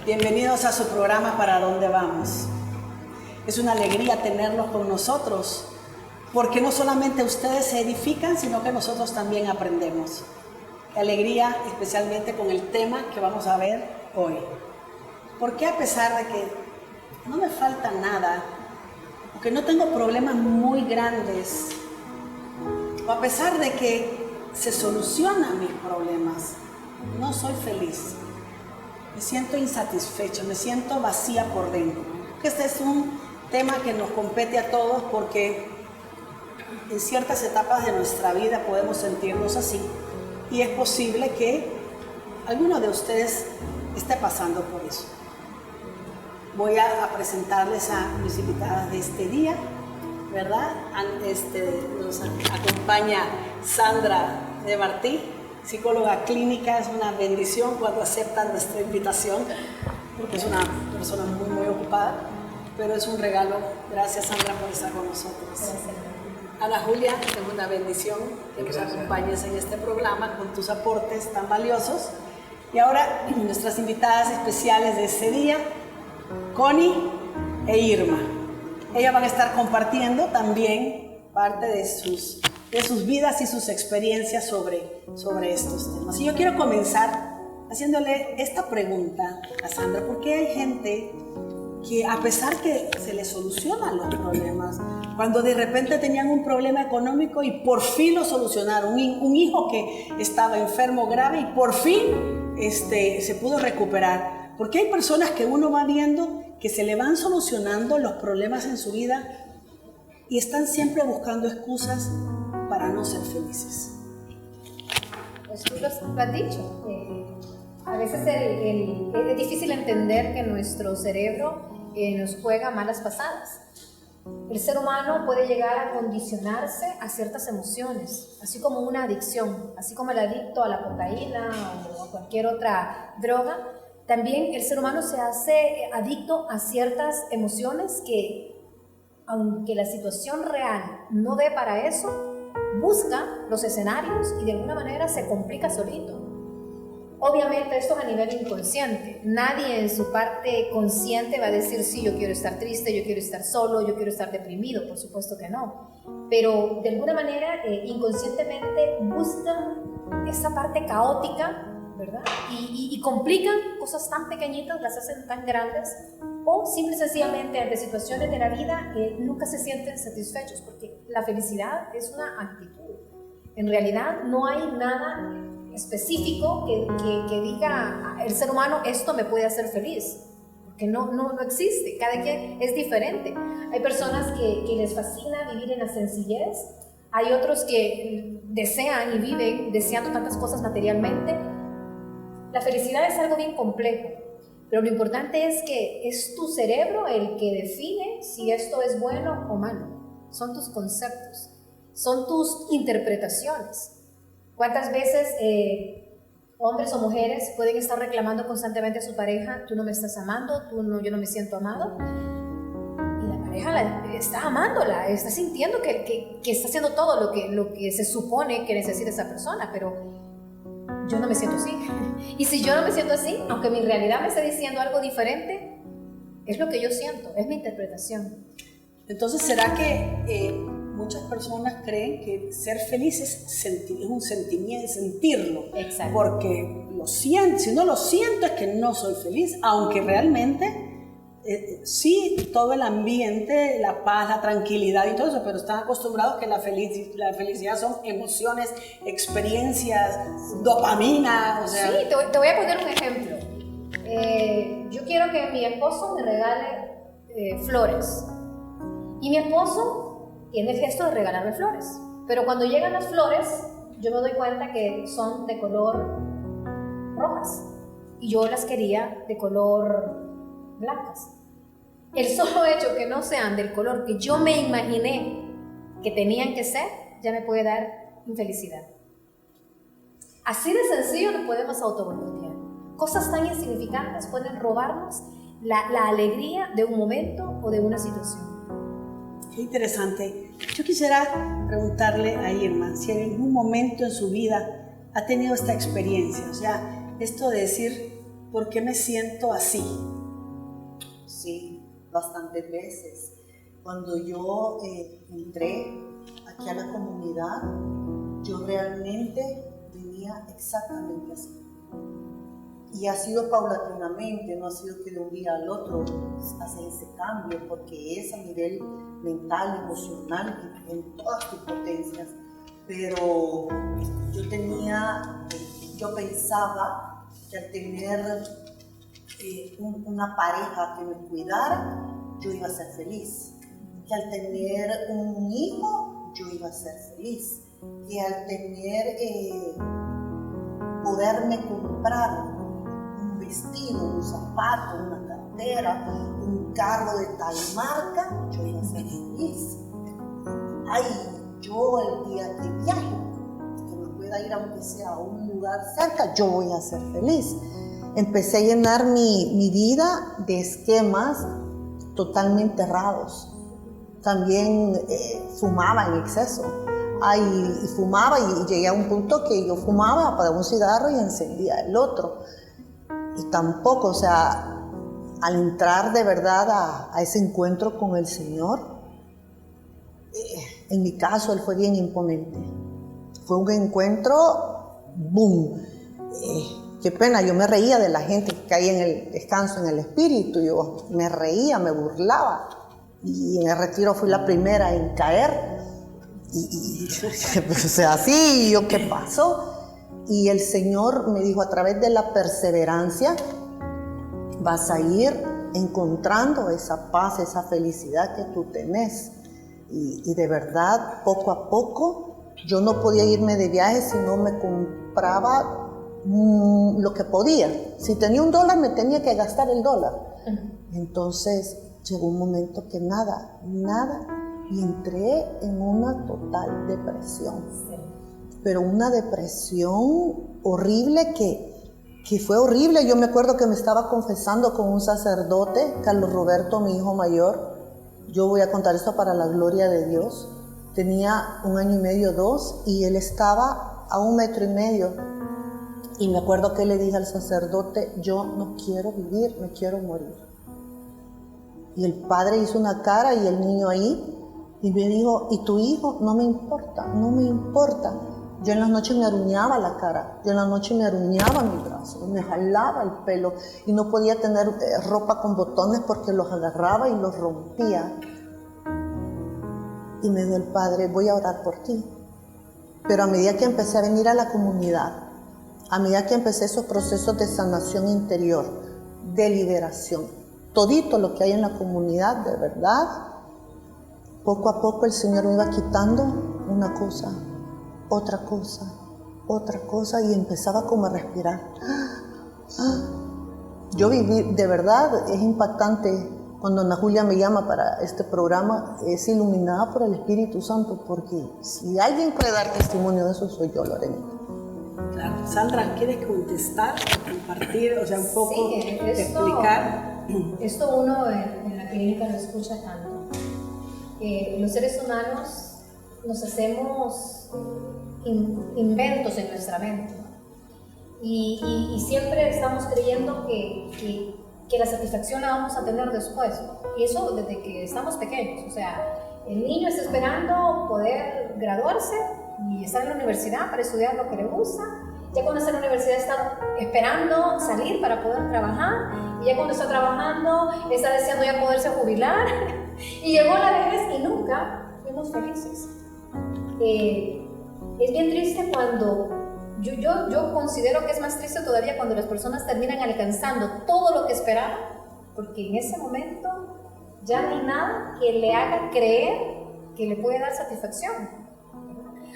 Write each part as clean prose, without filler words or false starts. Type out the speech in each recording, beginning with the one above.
Bienvenidos a su programa Para Dónde Vamos. Es una alegría tenerlos con nosotros, porque no solamente ustedes se edifican, sino que nosotros también aprendemos. Qué alegría, especialmente con el tema que vamos a ver hoy. Porque a pesar de que no me falta nada, porque no tengo problemas muy grandes, o a pesar de que se solucionan mis problemas, no soy feliz. Me siento insatisfecho, me siento vacía por dentro. Este es un tema que nos compete a todos porque en ciertas etapas de nuestra vida podemos sentirnos así y es posible que alguno de ustedes esté pasando por eso. Voy a presentarles a mis invitadas de este día, ¿verdad? Nos acompaña Sandra de Martí, psicóloga clínica. Es una bendición cuando aceptan nuestra invitación, porque es una persona muy ocupada, pero es un regalo. Gracias, Sandra, por estar con nosotros. Gracias. Ana Julia, es una bendición que nos acompañes en este programa con tus aportes tan valiosos. Y ahora nuestras invitadas especiales de este día, Connie e Irma. Ellas van a estar compartiendo también parte de sus vidas y sus experiencias sobre estos temas. Y yo quiero comenzar haciéndole esta pregunta a Sandra, ¿por qué hay gente que a pesar que se les solucionan los problemas, cuando de repente tenían un problema económico y por fin lo solucionaron, un hijo que estaba enfermo grave y por fin se pudo recuperar? Porque hay personas que uno va viendo que se le van solucionando los problemas en su vida y están siempre buscando excusas para no ser felices. Pues tú lo has dicho. A veces es difícil entender que nuestro cerebro nos juega malas pasadas. El ser humano puede llegar a condicionarse a ciertas emociones, así como una adicción, así como el adicto a la cocaína o a cualquier otra droga. También el ser humano se hace adicto a ciertas emociones que, aunque la situación real no dé para eso, busca los escenarios y de alguna manera se complica solito. Obviamente esto es a nivel inconsciente. Nadie en su parte consciente va a decir, sí, yo quiero estar triste, yo quiero estar solo, yo quiero estar deprimido. Por supuesto que no. Pero de alguna manera inconscientemente buscan esa parte caótica, ¿verdad? Y complican cosas tan pequeñitas, las hacen tan grandes, o simple y sencillamente ante situaciones de la vida nunca se sienten satisfechos, porque la felicidad es una actitud. En realidad no hay nada específico que diga el ser humano, esto me puede hacer feliz, porque no existe. Cada quien es diferente. Hay personas que les fascina vivir en la sencillez, hay otros que desean y viven deseando tantas cosas materialmente. La felicidad es algo bien complejo, pero lo importante es que es tu cerebro el que define si esto es bueno o malo. Son tus conceptos, son tus interpretaciones. ¿Cuántas veces hombres o mujeres pueden estar reclamando constantemente a su pareja, tú no me estás amando, yo no me siento amado? Y la pareja está amándola, está sintiendo que está haciendo todo lo que se supone que necesita esa persona, pero yo no me siento así. Y si yo no me siento así, aunque mi realidad me esté diciendo algo diferente, es lo que yo siento, es mi interpretación. Entonces, ¿será que muchas personas creen que ser feliz es un sentimiento, sentirlo? Exacto. Porque lo siento, si no lo siento es que no soy feliz, aunque realmente sí, todo el ambiente, la paz, la tranquilidad y todo eso, pero están acostumbrados que la felicidad son emociones, experiencias, dopamina, o sea... Sí, te voy a poner un ejemplo. Yo quiero que mi esposo me regale flores. Y mi esposo tiene el gesto de regalarme flores. Pero cuando llegan las flores, yo me doy cuenta que son de color rojas. Y yo las quería de color blancas. El solo hecho que no sean del color que yo me imaginé que tenían que ser, ya me puede dar infelicidad. Así de sencillo nos podemos autoboicotear. Cosas tan insignificantes pueden robarnos la alegría de un momento o de una situación. Qué interesante. Yo quisiera preguntarle a Irma si en algún momento en su vida ha tenido esta experiencia, o sea, esto de decir, ¿por qué me siento así? Sí, bastantes veces. Cuando yo entré aquí a la comunidad, yo realmente venía exactamente así. Y ha sido paulatinamente, no ha sido que de un día al otro hace ese cambio, porque es a nivel mental, emocional, en todas sus potencias. Pero yo pensaba que al tener una pareja que me cuidara, yo iba a ser feliz. Que al tener un hijo, yo iba a ser feliz. Que al tener, poderme comprar un vestido, un zapato, una cartera, un carro de tal marca, yo iba a ser feliz. Ay, yo el día que viaje, que me pueda ir aunque sea a un lugar cerca, yo voy a ser feliz. Empecé a llenar mi vida de esquemas totalmente errados. También fumaba en exceso. Y fumaba y llegué a un punto que yo fumaba, apagaba un cigarro y encendía el otro. Y tampoco, o sea, al entrar de verdad a ese encuentro con el Señor, en mi caso él fue bien imponente. Fue un encuentro, boom. Qué pena, yo me reía de la gente que caía en el descanso en el espíritu. Yo me reía, me burlaba. Y en el retiro fui la primera en caer. O sea, así, yo, ¿qué pasó? Y el Señor me dijo, a través de la perseverancia vas a ir encontrando esa paz, esa felicidad que tú tenés. Y de verdad, poco a poco, yo no podía irme de viaje si no me compraba lo que podía. Si tenía $1, me tenía que gastar el $1. Entonces llegó un momento que nada, y entré en una total depresión. Pero una depresión horrible que fue horrible. Yo me acuerdo que me estaba confesando con un sacerdote, Carlos Roberto, mi hijo mayor. Yo voy a contar esto para la gloria de Dios. Tenía 1 año y medio, 2, y él estaba a 1,5 metros. Y me acuerdo que le dije al sacerdote, yo no quiero vivir, me quiero morir. Y el padre hizo una cara y el niño ahí, y me dijo, ¿y tu hijo? No me importa, no me importa. Yo en las noches me aruñaba la cara, yo en las noches me aruñaba mi brazo, me jalaba el pelo y no podía tener ropa con botones porque los agarraba y los rompía. Y me dijo el padre, voy a orar por ti. Pero a medida que empecé a venir a la comunidad, a medida que empecé esos procesos de sanación interior, de liberación, todito lo que hay en la comunidad, de verdad, poco a poco el Señor me iba quitando una cosa, otra cosa, otra cosa, y empezaba como a respirar. Yo viví, de verdad, es impactante cuando Ana Julia me llama para este programa, es iluminada por el Espíritu Santo, porque si alguien puede dar testimonio de eso, soy yo, Lorenita. Claro. Sandra, ¿quieres contestar, compartir, o sea, un poco, sí, explicar? Esto uno en la clínica lo escucha tanto. Los seres humanos nos hacemos inventos en nuestra mente y siempre estamos creyendo que la satisfacción la vamos a tener después, y eso desde que estamos pequeños. O sea, el niño está esperando poder graduarse y estar en la universidad para estudiar lo que le gusta. Ya cuando está en la universidad está esperando salir para poder trabajar, y ya cuando está trabajando está deseando ya poderse jubilar y llegó la vejez y nunca fuimos felices. Es bien triste cuando yo considero que es más triste todavía cuando las personas terminan alcanzando todo lo que esperaban, porque en ese momento ya no hay nada que le haga creer que le puede dar satisfacción.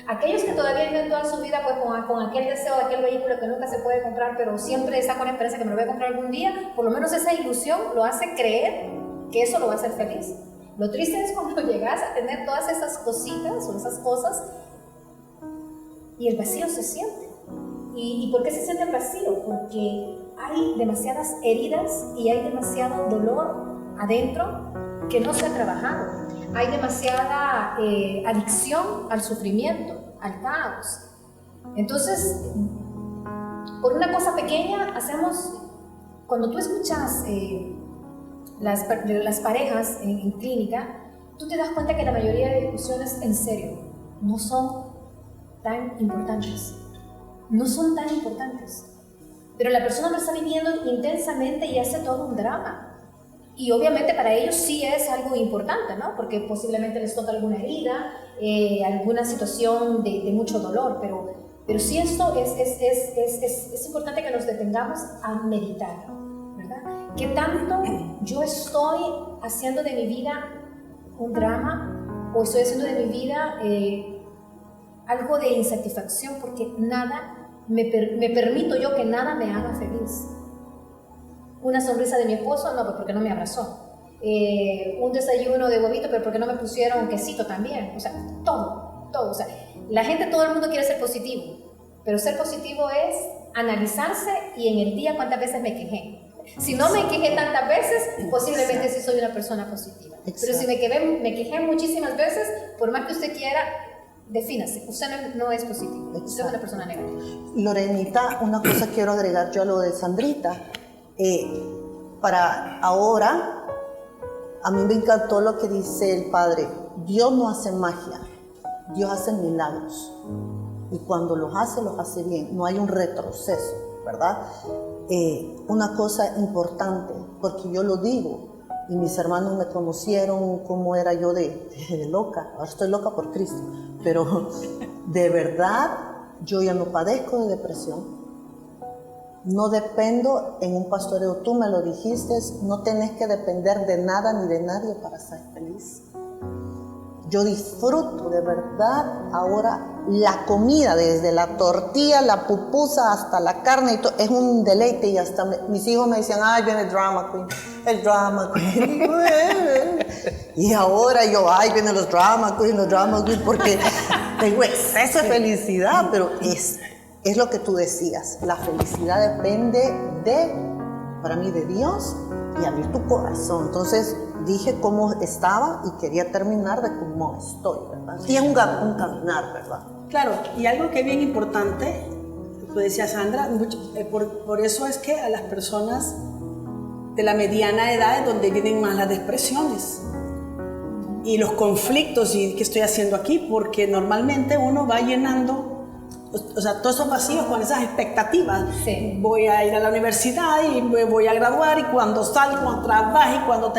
Aquellos que todavía viven toda su vida pues, con aquel deseo de aquel vehículo que nunca se puede comprar, pero siempre está con la esperanza que me lo voy a comprar algún día, por lo menos esa ilusión lo hace creer que eso lo va a hacer feliz. Lo triste es cuando llegas a tener todas esas cositas o esas cosas y el vacío se siente. ¿Y por qué se siente el vacío? Porque hay demasiadas heridas y hay demasiado dolor adentro que no se ha trabajado. Hay demasiada adicción al sufrimiento, al caos. Entonces, por una cosa pequeña hacemos cuando tú escuchas las parejas en clínica, tú te das cuenta que la mayoría de discusiones, en serio, no son tan importantes. No son tan importantes. Pero la persona lo está viviendo intensamente y hace todo un drama. Y obviamente para ellos sí es algo importante, ¿no? Porque posiblemente les toca alguna herida, alguna situación de mucho dolor, pero sí esto es importante que nos detengamos a meditar, ¿verdad? ¿Qué tanto yo estoy haciendo de mi vida un drama o estoy haciendo de mi vida algo de insatisfacción porque nada me permito yo que nada me haga feliz? Una sonrisa de mi esposo, no, porque no me abrazó. Un desayuno de huevito, pero porque no me pusieron quesito también. O sea, todo. O sea, la gente, todo el mundo quiere ser positivo, pero ser positivo es analizarse y en el día cuántas veces me quejé. Si no me quejé tantas veces, posiblemente sí soy una persona positiva. Exacto. Pero si me quejé muchísimas veces, por más que usted quiera, defínase, usted no es positivo. Exacto. Usted es una persona negativa. Lorenita, una cosa quiero agregar yo a lo de Sandrita. Para ahora, a mí me encantó lo que dice el Padre. Dios no hace magia, Dios hace milagros. Y cuando los hace bien. No hay un retroceso, ¿verdad? Una cosa importante, porque yo lo digo, y mis hermanos me conocieron cómo era yo de loca. Ahora estoy loca por Cristo. Pero de verdad, yo ya no padezco de depresión. No dependo en un pastoreo, tú me lo dijiste, no tenés que depender de nada ni de nadie para ser feliz. Yo disfruto de verdad ahora la comida, desde la tortilla, la pupusa hasta la carne, y todo, es un deleite. Y hasta mis hijos me decían, ay, viene el drama queen. Y ahora yo, ay, vienen los drama queen, porque tengo exceso de felicidad, pero es lo que tú decías, la felicidad depende para mí, de Dios y abrir tu corazón. Entonces dije cómo estaba y quería terminar de cómo estoy, ¿verdad? Y es un caminar, ¿verdad? Claro, y algo que es bien importante, lo decía Sandra, por eso es que a las personas de la mediana edad es donde vienen más las depresiones y los conflictos y qué estoy haciendo aquí, porque normalmente uno va llenando, o sea, todos esos vacíos con esas expectativas. Sí. Voy a ir a la universidad y me voy a graduar, y cuando salga, cuando trabaje, y cuando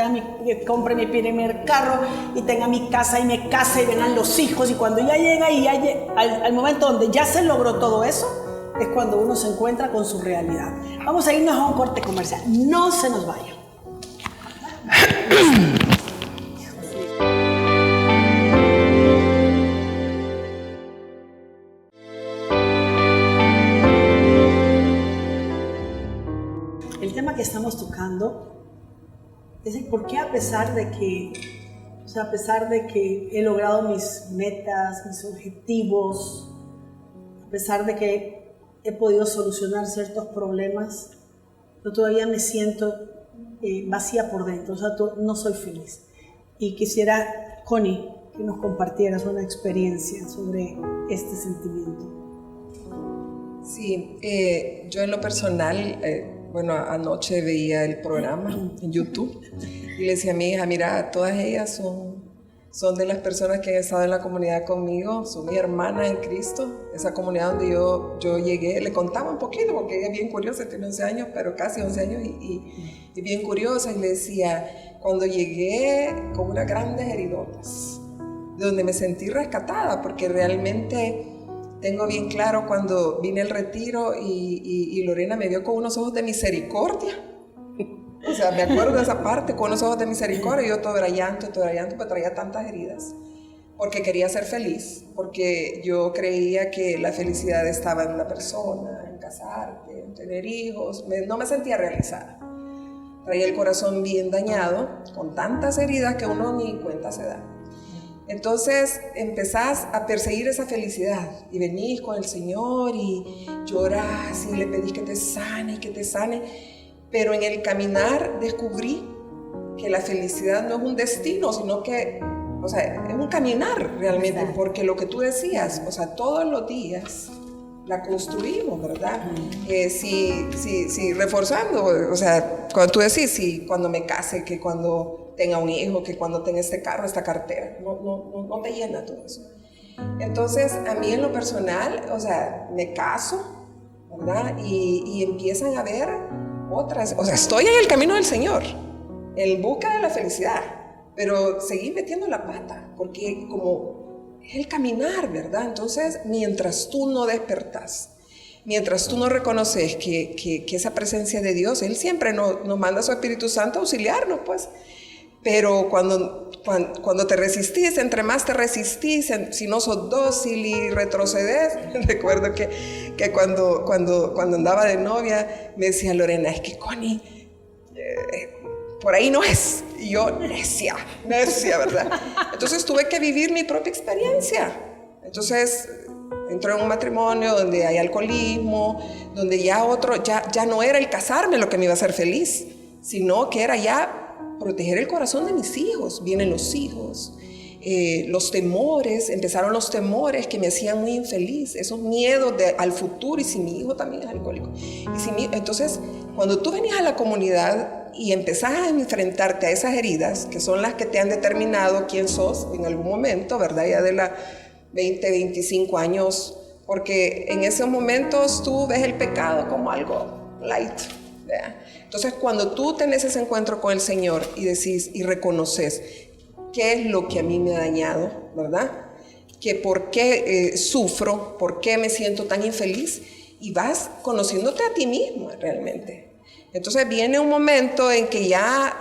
compre mi primer carro y tenga mi casa y me case y vengan los hijos, y cuando ya llega y al momento donde ya se logró todo eso, es cuando uno se encuentra con su realidad. Vamos a irnos a un corte comercial. No se nos vaya. Que estamos tocando es el por qué, a pesar de que he logrado mis metas, mis objetivos, a pesar de que he podido solucionar ciertos problemas, yo todavía me siento vacía por dentro, o sea, no soy feliz. Y quisiera, Connie, que nos compartieras una experiencia sobre este sentimiento. Sí, yo en lo personal, bueno, anoche veía el programa en YouTube y le decía a mi hija, mira, todas ellas son de las personas que han estado en la comunidad conmigo, son mi hermana en Cristo, esa comunidad donde yo llegué. Le contaba un poquito porque ella es bien curiosa, tiene 11 años, pero casi 11 años y bien curiosa, y le decía, cuando llegué con unas grandes heridotas, de donde me sentí rescatada, porque realmente tengo bien claro cuando vine al retiro y Lorena me vio con unos ojos de misericordia. O sea, me acuerdo de esa parte, con unos ojos de misericordia, y yo todo era llanto, pues traía tantas heridas, porque quería ser feliz, porque yo creía que la felicidad estaba en una persona, en casarte, en tener hijos. No me sentía realizada. Traía el corazón bien dañado, con tantas heridas que uno ni cuenta se da. Entonces empezás a perseguir esa felicidad y venís con el Señor y llorás y le pedís que te sane, pero en el caminar descubrí que la felicidad no es un destino, sino que, o sea, es un caminar realmente. Exacto. Porque lo que tú decías, o sea, todos los días la construimos, ¿verdad? Sí, reforzando, o sea, cuando tú decís, sí, cuando me case, que cuando tenga un hijo, que cuando tenga este carro, esta cartera, no te llena todo eso. Entonces, a mí en lo personal, o sea, me caso, ¿verdad? Y empiezan a ver otras, o sea, estoy en el camino del Señor, en busca de la felicidad, pero seguí metiendo la pata, porque como es el caminar, ¿verdad? Entonces, mientras tú no despertas, mientras tú no reconoces que esa presencia de Dios, Él siempre nos manda a su Espíritu Santo a auxiliarnos, pues. Pero cuando te resistís, entre más te resistís, si no sos dócil y retrocedes, recuerdo que cuando andaba de novia, me decía Lorena, es que Connie, por ahí no es. Y yo, necia, ¿verdad? Entonces tuve que vivir mi propia experiencia. Entonces entré en un matrimonio donde hay alcoholismo, donde ya no era el casarme lo que me iba a hacer feliz, sino que era ya proteger el corazón de mis hijos. Vienen los hijos, los temores, empezaron los temores que me hacían muy infeliz, esos miedos al futuro, y si mi hijo también es alcohólico. Entonces, cuando tú venías a la comunidad y empezás a enfrentarte a esas heridas, que son las que te han determinado quién sos en algún momento, ¿verdad? Ya de la 20, 25 años, porque en esos momentos tú ves el pecado como algo light, ¿verdad? Entonces, cuando tú tenés ese encuentro con el Señor y decís y reconoces qué es lo que a mí me ha dañado, ¿verdad? Que por qué sufro, por qué me siento tan infeliz, y vas conociéndote a ti mismo realmente. Entonces viene un momento en que ya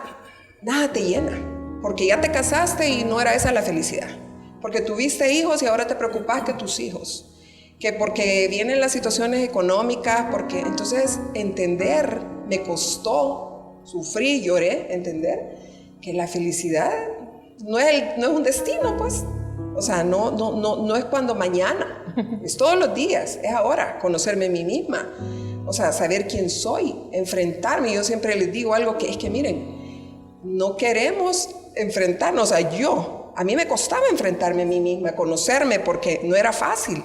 nada te llena, porque ya te casaste y no era esa la felicidad, porque tuviste hijos y ahora te preocupas que tus hijos, que porque vienen las situaciones económicas, porque entonces entender, me costó, sufrí, lloré, entender que la felicidad no es un destino, pues. O sea, no es cuando mañana, es todos los días, es ahora, conocerme a mí misma, o sea, saber quién soy, enfrentarme. Yo siempre les digo algo que es que miren, no queremos enfrentarnos, o sea, a mí me costaba enfrentarme a mí misma, conocerme, porque no era fácil.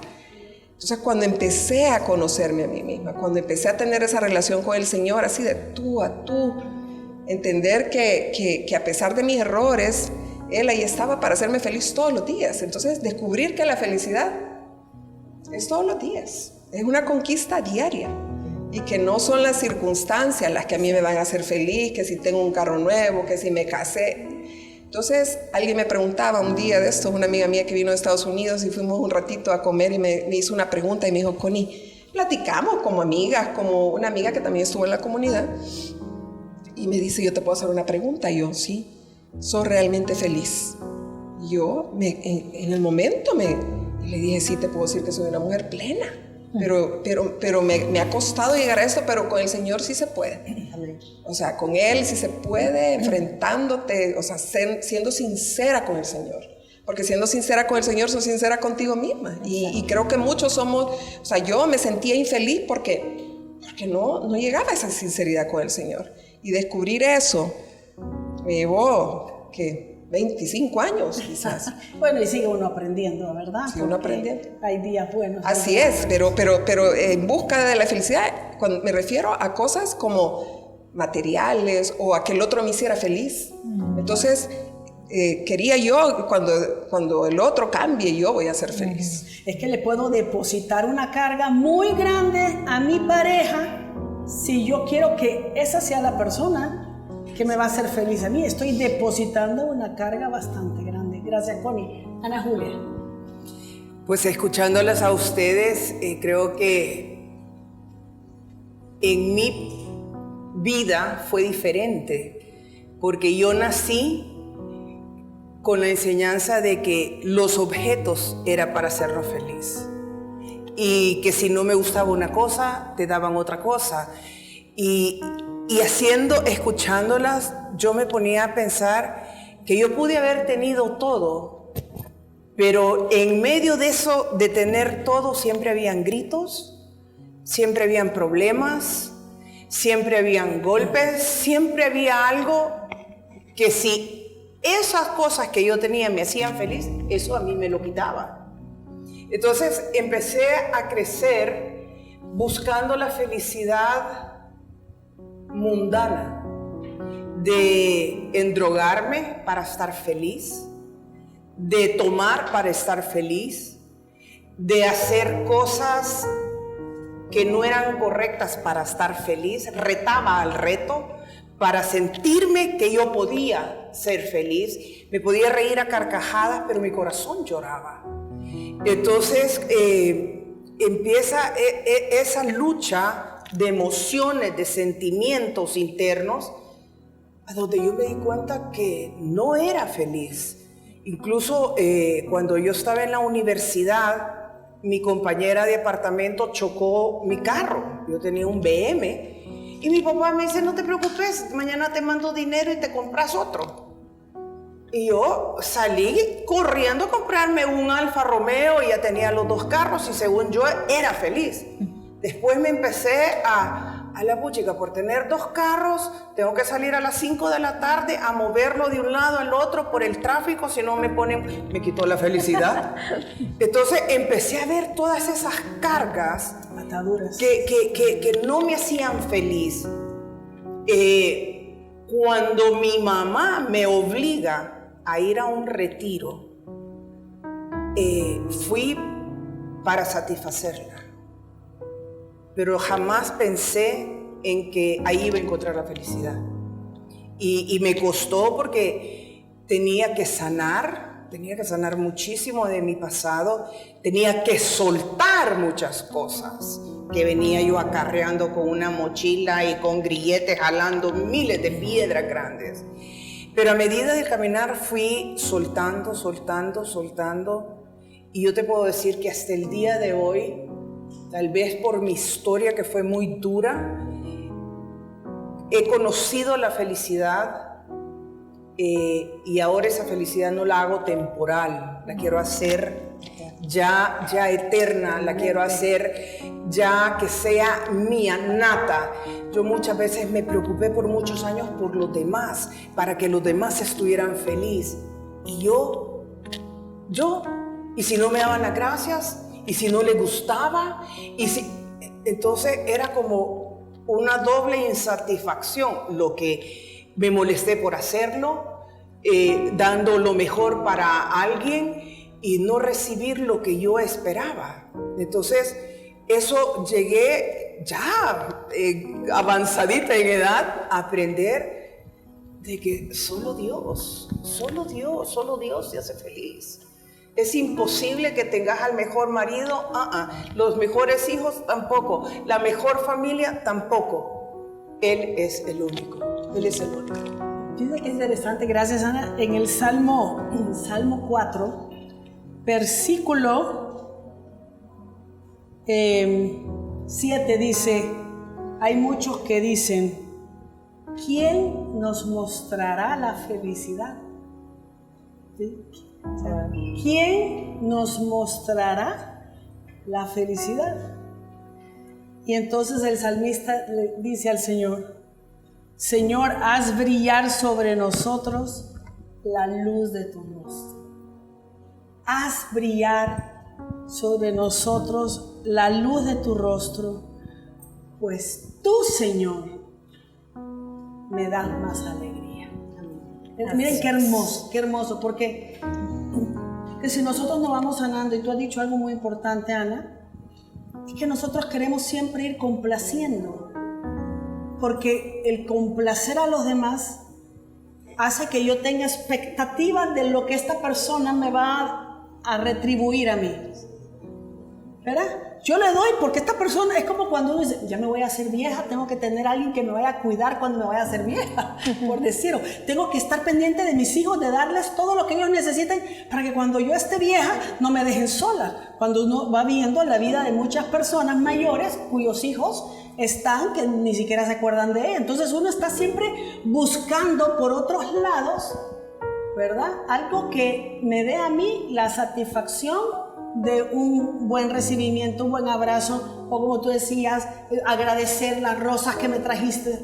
Entonces, cuando empecé a conocerme a mí misma, cuando empecé a tener esa relación con el Señor, así de tú a tú, entender que a pesar de mis errores, Él ahí estaba para hacerme feliz todos los días. Entonces, descubrir que la felicidad es todos los días, es una conquista diaria, y que no son las circunstancias las que a mí me van a hacer feliz, que si tengo un carro nuevo, que si me casé. Entonces, alguien me preguntaba un día de esto, una amiga mía que vino de Estados Unidos, y fuimos un ratito a comer, y me hizo una pregunta y me dijo, Connie, platicamos como amigas, como una amiga que también estuvo en la comunidad, y me dice, yo te puedo hacer una pregunta. Y yo, sí, ¿sos realmente feliz? Y yo, en el momento le dije, sí, te puedo decir que soy una mujer plena, pero me ha costado llegar a esto, pero con el Señor sí se puede. O sea, con Él sí se puede, enfrentándote, o sea, siendo sincera con el Señor. Porque siendo sincera con el Señor, sos sincera contigo misma. Y creo que muchos somos, o sea, yo me sentía infeliz porque no llegaba a esa sinceridad con el Señor. Y descubrir eso me llevó, ¿qué? 25 años quizás. Bueno, y sigue uno aprendiendo, ¿verdad? Sigue uno aprendiendo. Hay días buenos. Así es, pero en busca de la felicidad, cuando me refiero a cosas como materiales o a que el otro me hiciera feliz. Entonces, quería yo, cuando el otro cambie, yo voy a ser feliz. Es que le puedo depositar una carga muy grande a mi pareja si yo quiero que esa sea la persona que me va a hacer feliz a mí. Estoy depositando una carga bastante grande. Gracias, Connie. Ana Julia. Pues escuchándolas a ustedes, creo que en mi vida fue diferente, porque yo nací con la enseñanza de que los objetos era para hacernos feliz, y que si no me gustaba una cosa, te daban otra cosa. Y escuchándolas, yo me ponía a pensar que yo pude haber tenido todo, pero en medio de eso, de tener todo, siempre habían gritos, siempre habían problemas, siempre habían golpes, siempre había algo que si esas cosas que yo tenía me hacían feliz, eso a mí me lo quitaba. Entonces empecé a crecer buscando la felicidad mundana, de endrogarme para estar feliz, de tomar para estar feliz, de hacer cosas que no eran correctas para estar feliz, retaba al reto para sentirme que yo podía ser feliz. Me podía reír a carcajadas, pero mi corazón lloraba. Entonces empieza esa lucha de emociones, de sentimientos internos, a donde yo me di cuenta que no era feliz. Incluso cuando yo estaba en la universidad, mi compañera de apartamento chocó mi carro. Yo tenía un BM y mi papá me dice, no te preocupes, mañana te mando dinero y te compras otro. Y yo salí corriendo a comprarme un Alfa Romeo y ya tenía los 2 carros y según yo era feliz. Después me empecé a la puchica, por tener 2 carros, tengo que salir a las 5 de la tarde a moverlo de un lado al otro por el tráfico, si no me quitó la felicidad. Entonces empecé a ver todas esas cargas, ataduras, que no me hacían feliz. Cuando mi mamá me obliga a ir a un retiro, fui para satisfacerla. Pero jamás pensé en que ahí iba a encontrar la felicidad. Y me costó porque tenía que sanar muchísimo de mi pasado, tenía que soltar muchas cosas que venía yo acarreando con una mochila y con grilletes jalando miles de piedras grandes. Pero a medida de caminar fui soltando, y yo te puedo decir que hasta el día de hoy, tal vez por mi historia que fue muy dura, he conocido la felicidad y ahora esa felicidad no la hago temporal, la quiero hacer ya eterna, la quiero hacer ya que sea mía, nata. Yo muchas veces me preocupé por muchos años por los demás, para que los demás estuvieran felices. Y yo, y si no me daban las gracias, y si no les gustaba, entonces era como una doble insatisfacción, lo que me molesté por hacerlo, dando lo mejor para alguien y no recibir lo que yo esperaba. Entonces, eso llegué ya avanzadita en edad a aprender de que solo Dios te hace feliz. Es imposible que tengas al mejor marido, los mejores hijos tampoco, la mejor familia tampoco. Él es el único. Fíjate qué interesante, gracias Ana. En el Salmo 4, versículo 7 dice, hay muchos que dicen, ¿quién nos mostrará la felicidad? ¿Sí? O sea, ¿quién nos mostrará la felicidad? Y entonces el salmista le dice al Señor, Señor, haz brillar sobre nosotros la luz de tu rostro. Haz brillar sobre nosotros la luz de tu rostro, pues tú, Señor, me das más alegría. Miren qué hermoso, porque que si nosotros nos vamos sanando, y tú has dicho algo muy importante, Ana, es que nosotros queremos siempre ir complaciendo, porque el complacer a los demás hace que yo tenga expectativas de lo que esta persona me va a retribuir a mí, ¿verdad? Yo le doy porque esta persona es como cuando uno dice, ya me voy a hacer vieja, tengo que tener a alguien que me vaya a cuidar cuando me vaya a hacer vieja, por decirlo. Tengo que estar pendiente de mis hijos, de darles todo lo que ellos necesiten para que cuando yo esté vieja no me dejen sola. Cuando uno va viendo la vida de muchas personas mayores cuyos hijos están que ni siquiera se acuerdan de ella. Entonces uno está siempre buscando por otros lados, ¿verdad? Algo que me dé a mí la satisfacción de un buen recibimiento, un buen abrazo, o como tú decías, agradecer las rosas que me trajiste.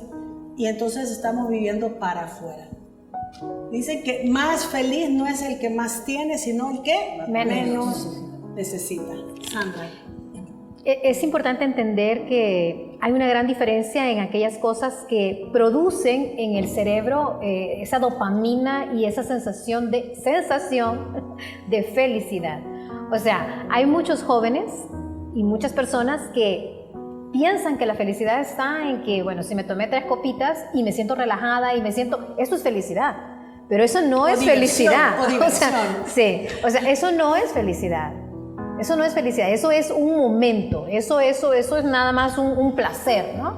Y entonces estamos viviendo para afuera. Dicen que más feliz no es el que más tiene, sino el que menos necesita. Sandra. Es importante entender que hay una gran diferencia en aquellas cosas que producen en el cerebro esa dopamina y esa sensación de felicidad. O sea, hay muchos jóvenes y muchas personas que piensan que la felicidad está en que, bueno, si me tomé 3 copitas y me siento relajada y eso es felicidad. Pero eso no es felicidad. O sea, sí, o sea, eso no es felicidad. Eso no es felicidad, eso es un momento, eso es nada más un placer, ¿no?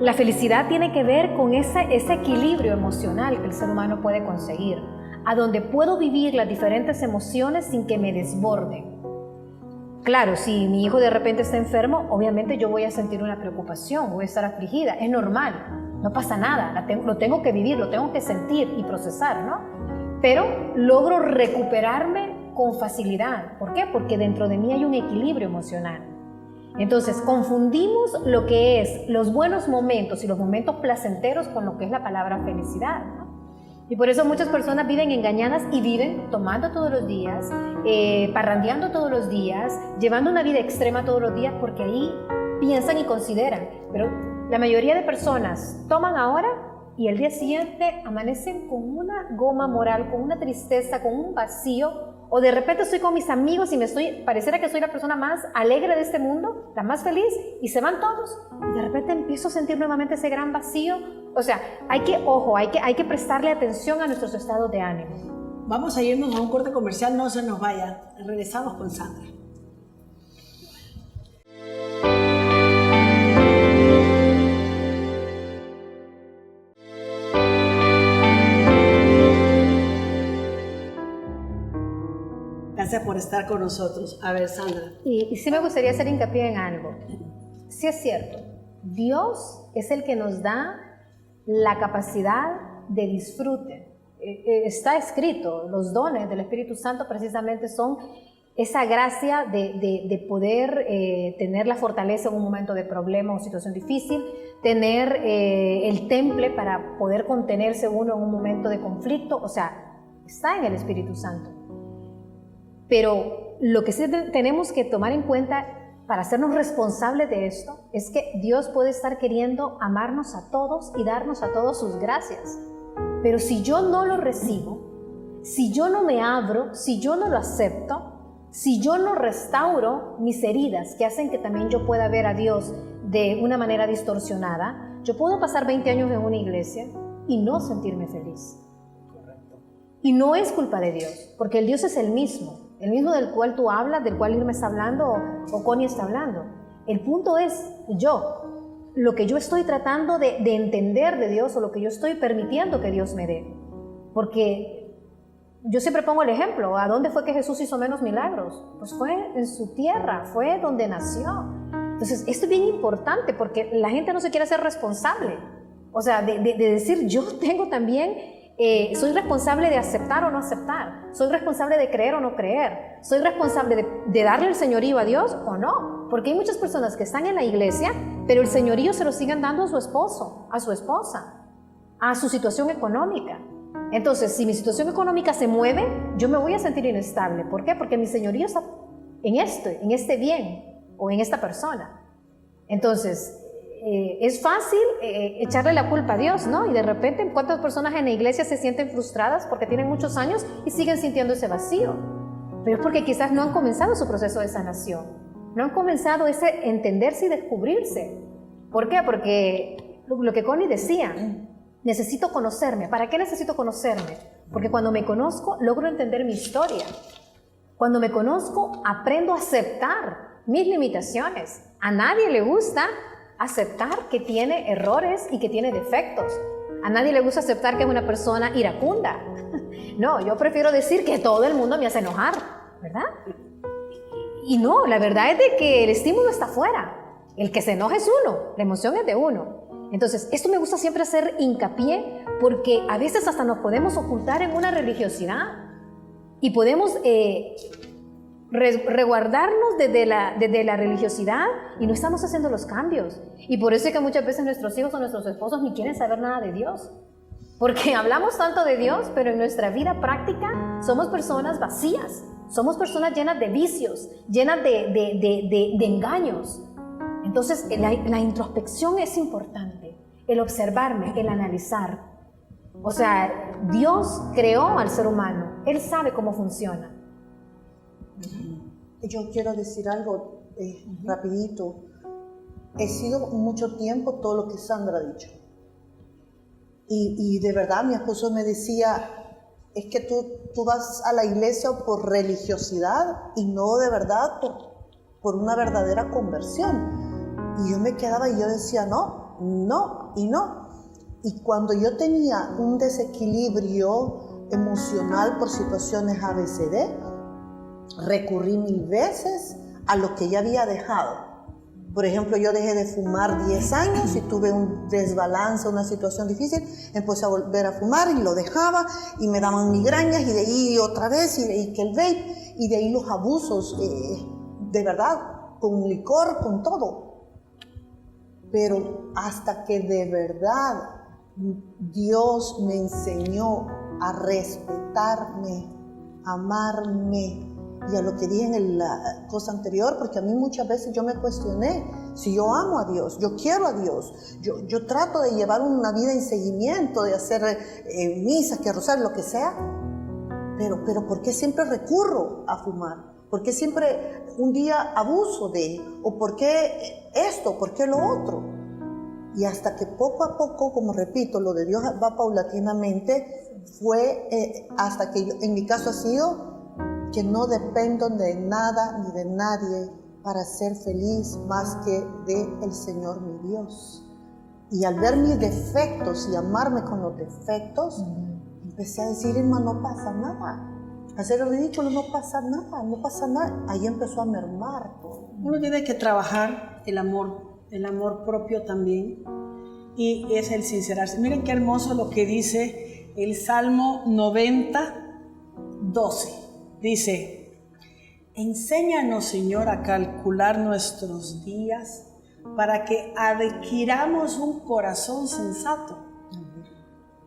La felicidad tiene que ver con ese equilibrio emocional que el ser humano puede conseguir, a donde puedo vivir las diferentes emociones sin que me desborden. Claro, si mi hijo de repente está enfermo, obviamente yo voy a sentir una preocupación, voy a estar afligida, es normal, no pasa nada, lo tengo que vivir, lo tengo que sentir y procesar, ¿no? Pero logro recuperarme con facilidad. ¿Por qué? Porque dentro de mí hay un equilibrio emocional. Entonces, confundimos lo que es los buenos momentos y los momentos placenteros con lo que es la palabra felicidad, ¿no? Y por eso muchas personas viven engañadas y viven tomando todos los días, parrandeando todos los días, llevando una vida extrema todos los días, porque ahí piensan y consideran. Pero la mayoría de personas toman ahora y el día siguiente amanecen con una goma moral, con una tristeza, con un vacío, o de repente estoy con mis amigos y pareciera que soy la persona más alegre de este mundo, la más feliz, y se van todos, y de repente empiezo a sentir nuevamente ese gran vacío. O sea, hay que prestarle atención a nuestros estados de ánimo. Vamos a irnos a un corte comercial, no se nos vaya. Regresamos con Sandra. Gracias por estar con nosotros. A ver, Sandra. Y sí me gustaría hacer hincapié en algo. Sí es cierto, Dios es el que nos da la capacidad de disfrute. Está escrito, los dones del Espíritu Santo precisamente son esa gracia de poder tener la fortaleza en un momento de problema o situación difícil, tener el temple para poder contenerse uno en un momento de conflicto. O sea, está en el Espíritu Santo. Pero lo que sí tenemos que tomar en cuenta para hacernos responsables de esto es que Dios puede estar queriendo amarnos a todos y darnos a todos sus gracias. Pero si yo no lo recibo, si yo no me abro, si yo no lo acepto, si yo no restauro mis heridas que hacen que también yo pueda ver a Dios de una manera distorsionada, yo puedo pasar 20 años en una iglesia y no sentirme feliz. Y no es culpa de Dios, porque el Dios es el mismo del cual tú hablas, del cual Irma está hablando o Connie está hablando. El punto es lo que yo estoy tratando de entender de Dios o lo que yo estoy permitiendo que Dios me dé. Porque yo siempre pongo el ejemplo, ¿a dónde fue que Jesús hizo menos milagros? Pues fue en su tierra, fue donde nació. Entonces, esto es bien importante porque la gente no se quiere hacer responsable. O sea, de decir, yo tengo también... soy responsable de aceptar o no aceptar, soy responsable de creer o no creer, soy responsable de darle el señorío a Dios o no, porque hay muchas personas que están en la iglesia, pero el señorío se lo siguen dando a su esposo, a su esposa, a su situación económica. Entonces, si mi situación económica se mueve, yo me voy a sentir inestable. ¿Por qué? Porque mi señorío está en este bien o en esta persona. Entonces, es fácil echarle la culpa a Dios, ¿no? Y de repente, ¿cuántas personas en la iglesia se sienten frustradas porque tienen muchos años y siguen sintiendo ese vacío? Pero es porque quizás no han comenzado su proceso de sanación, no han comenzado ese entenderse y descubrirse. ¿Por qué? Porque lo que Connie decía, necesito conocerme. ¿Para qué necesito conocerme? Porque cuando me conozco, logro entender mi historia. Cuando me conozco, aprendo a aceptar mis limitaciones. A nadie le gusta aceptar que tiene errores y que tiene defectos. A nadie le gusta aceptar que es una persona iracunda. No, yo prefiero decir que todo el mundo me hace enojar, ¿verdad? Y no, la verdad es de que el estímulo está afuera. El que se enoja es uno, la emoción es de uno. Entonces, esto me gusta siempre hacer hincapié porque a veces hasta nos podemos ocultar en una religiosidad y podemos resguardarnos desde la religiosidad y no estamos haciendo los cambios. Y por eso es que muchas veces nuestros hijos o nuestros esposos ni quieren saber nada de Dios. Porque hablamos tanto de Dios, pero en nuestra vida práctica somos personas vacías, Somos personas llenas de vicios, llenas de engaños. Entonces, la introspección es importante, el observarme, el analizar. O sea, Dios creó al ser humano, Él sabe cómo funciona. Yo quiero decir algo rapidito. He sido mucho tiempo todo lo que Sandra ha dicho. Y de verdad mi esposo me decía, es que tú vas a la iglesia por religiosidad y no de verdad por una verdadera conversión. Y yo me quedaba y yo decía, no. Y cuando yo tenía un desequilibrio emocional por situaciones ABCD, recurrí 1000 veces a lo que ya había dejado. Por ejemplo, yo dejé de fumar 10 años y tuve un desbalance, una situación difícil, empecé a volver a fumar y lo dejaba y me daban migrañas y de ahí otra vez y de ahí que el vape y de ahí los abusos, de verdad, con licor, con todo. Pero hasta que de verdad Dios me enseñó a respetarme, amarme, y a lo que dije en la cosa anterior, porque a mí muchas veces yo me cuestioné si yo amo a Dios, yo quiero a Dios, yo trato de llevar una vida en seguimiento, de hacer misas, que rosario, lo que sea, pero ¿por qué siempre recurro a fumar? ¿Por qué siempre un día abuso de? ¿O por qué esto? ¿Por qué lo otro? Y hasta que poco a poco, como repito, lo de Dios va paulatinamente, fue hasta que yo, en mi caso ha sido que no dependo de nada ni de nadie para ser feliz más que del Señor mi Dios. Y al ver mis defectos y amarme con los defectos, empecé a decir, Irma, no pasa nada. Hacer el ridículo, no pasa nada. Ahí empezó a mermar todo. Uno tiene que trabajar el amor propio también, y es el sincerarse. Miren qué hermoso lo que dice el Salmo 90, 12. Dice, enséñanos, Señor, a calcular nuestros días para que adquiramos un corazón sensato.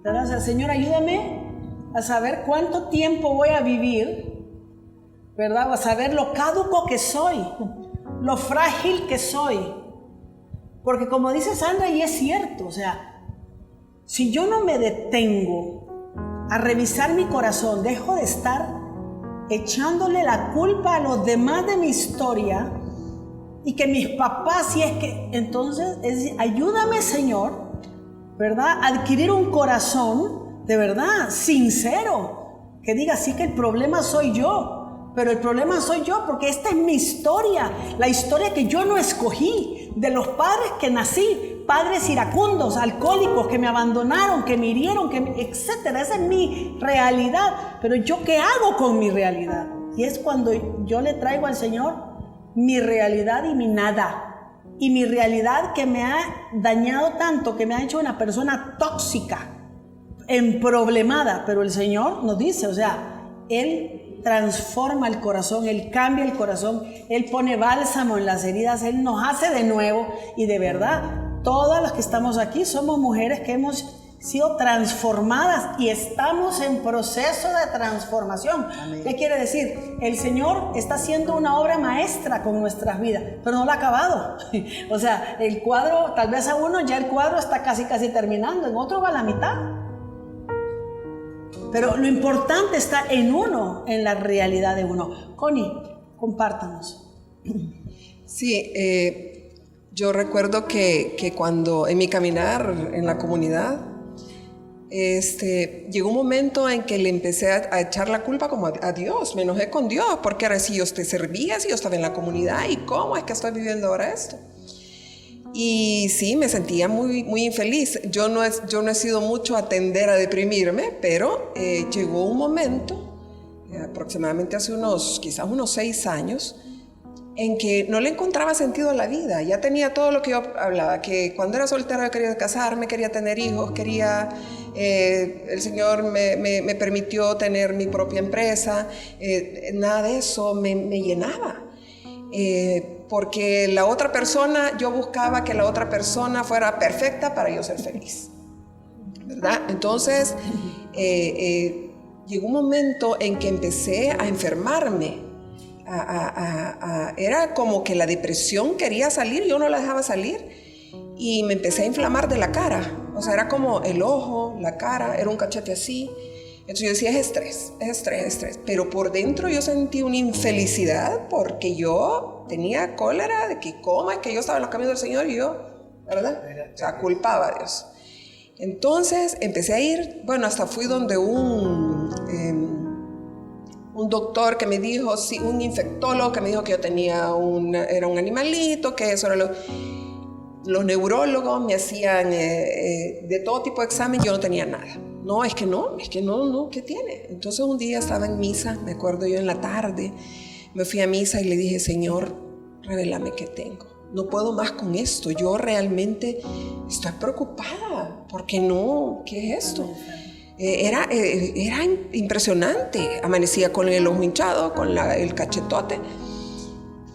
¿Verdad? O sea, Señor, ayúdame a saber cuánto tiempo voy a vivir, ¿verdad? O a saber lo caduco que soy, lo frágil que soy. Porque como dice Sandra, y es cierto, o sea, si yo no me detengo a revisar mi corazón, dejo de estar echándole la culpa a los demás de mi historia y que mis papás, si es que, entonces, ayúdame, Señor, ¿verdad? A adquirir un corazón de verdad, sincero, que diga, sí, que el problema soy yo, pero el problema soy yo porque esta es mi historia, la historia que yo no escogí, de los padres que nací, padres iracundos, alcohólicos, que me abandonaron, que me hirieron, etcétera. Esa es mi realidad. Pero ¿yo qué hago con mi realidad? Y es cuando yo le traigo al Señor mi realidad y mi nada. Y mi realidad que me ha dañado tanto, que me ha hecho una persona tóxica, emproblemada. Pero el Señor nos dice, o sea, Él transforma el corazón, Él cambia el corazón, Él pone bálsamo en las heridas, Él nos hace de nuevo. Y de verdad, todas las que estamos aquí somos mujeres que hemos sido transformadas y estamos en proceso de transformación. Amén. ¿Qué quiere decir? El Señor está haciendo una obra maestra con nuestras vidas, pero no la ha acabado. O sea, el cuadro, tal vez a uno ya el cuadro está casi terminando, en otro va a la mitad. Pero lo importante está en uno, en la realidad de uno. Connie, compártanos. Sí, yo recuerdo que cuando en mi caminar en la comunidad, llegó un momento en que le empecé a echar la culpa como a Dios. Me enojé con Dios porque ahora si yo te servía, si yo estaba en la comunidad, ¿y cómo es que estoy viviendo ahora esto? Y sí, me sentía muy, muy infeliz. Yo no he sido mucho a tender a deprimirme, pero llegó un momento, aproximadamente hace quizás unos 6 años, en que no le encontraba sentido a la vida. Ya tenía todo lo que yo hablaba, que cuando era soltera yo quería casarme, quería tener hijos, el Señor me permitió tener mi propia empresa. Nada de eso me llenaba. Porque la otra persona, yo buscaba que la otra persona fuera perfecta para yo ser feliz, ¿verdad? Entonces, llegó un momento en que empecé a enfermarme. Era como que la depresión quería salir, yo no la dejaba salir, y me empecé a inflamar de la cara. O sea, era como el ojo, la cara, era un cachete así. Entonces yo decía, es estrés. Pero por dentro yo sentí una infelicidad porque yo tenía cólera de que cómo es que yo estaba en los caminos del Señor y yo, ¿verdad? O sea, culpaba a Dios. Entonces empecé a ir, bueno, hasta fui donde un doctor que me dijo, sí, un infectólogo que me dijo que yo tenía era un animalito, que eso era los neurólogos me hacían de todo tipo de examen, yo no tenía nada. No, ¿qué tiene? Entonces un día estaba en misa, me acuerdo yo en la tarde, me fui a misa y le dije, Señor, revélame qué tengo. No puedo más con esto, yo realmente estoy preocupada, porque no, ¿qué es esto? Era impresionante, amanecía con el ojo hinchado, con el cachetote,